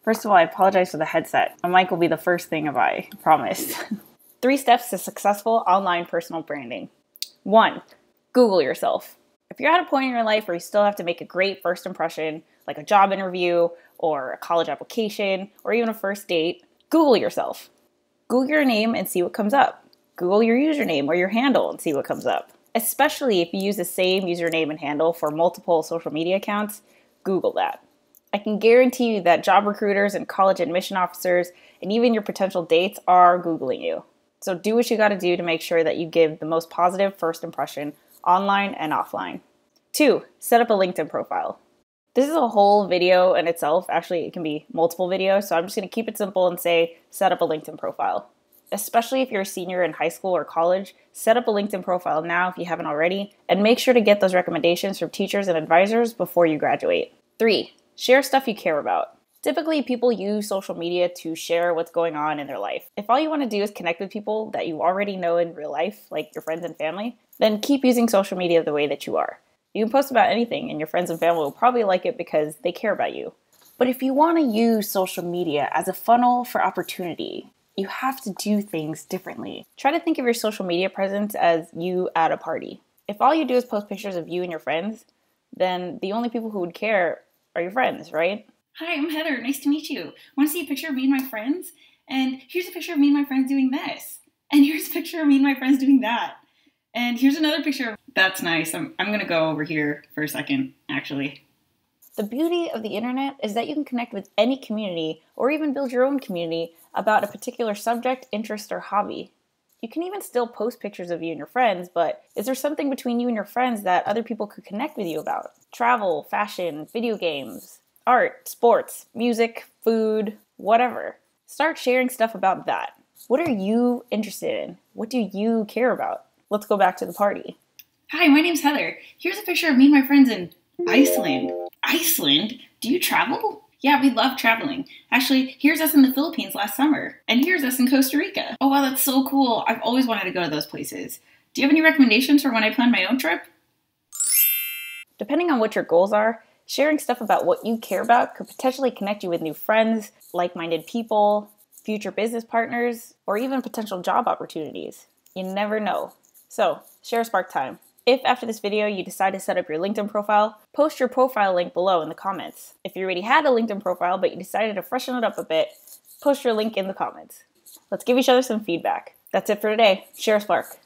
First of all, I apologize for the headset. My mic will be the first thing I buy, I promise. 3 steps to successful online personal branding. 1. Google yourself. If you're at a point in your life where you still have to make a great first impression, like a job interview or a college application or even a first date, Google yourself. Google your name and see what comes up. Google your username or your handle and see what comes up. Especially if you use the same username and handle for multiple social media accounts, Google that. I can guarantee you that job recruiters and college admission officers and even your potential dates are Googling you. So do what you got to do to make sure that you give the most positive first impression online and offline. 2. Set up a LinkedIn profile. This is a whole video in itself. Actually, it can be multiple videos, so I'm just going to keep it simple and say set up a LinkedIn profile. Especially if you're a senior in high school or college, set up a LinkedIn profile now if you haven't already, and make sure to get those recommendations from teachers and advisors before you graduate. 3. Share stuff you care about. Typically, people use social media to share what's going on in their life. If all you want to do is connect with people that you already know in real life, like your friends and family, then keep using social media the way that you are. You can post about anything, and your friends and family will probably like it because they care about you. But if you want to use social media as a funnel for opportunity, you have to do things differently. Try to think of your social media presence as you at a party. If all you do is post pictures of you and your friends, then the only people who would care are your friends, right? Hi, I'm Heather. Nice to meet you. Want to see a picture of me and my friends? And here's a picture of me and my friends doing this. And here's a picture of me and my friends doing that. And here's another picture. That's nice. I'm going to go over here for a second, actually. The beauty of the internet is that you can connect with any community or even build your own community about a particular subject, interest, or hobby. You can even still post pictures of you and your friends, but is there something between you and your friends that other people could connect with you about? Travel, fashion, video games, art, sports, music, food, whatever. Start sharing stuff about that. What are you interested in? What do you care about? Let's go back to the party. Hi, my name's Heather. Here's a picture of me and my friends in Iceland. Iceland? Do you travel? Yeah, we love traveling. Actually, here's us in the Philippines last summer. And here's us in Costa Rica. Oh wow, that's so cool. I've always wanted to go to those places. Do you have any recommendations for when I plan my own trip? Depending on what your goals are, sharing stuff about what you care about could potentially connect you with new friends, like-minded people, future business partners, or even potential job opportunities. You never know. So, share a spark time. If after this video you decide to set up your LinkedIn profile, post your profile link below in the comments. If you already had a LinkedIn profile but you decided to freshen it up a bit, post your link in the comments. Let's give each other some feedback. That's it for today. Share a spark.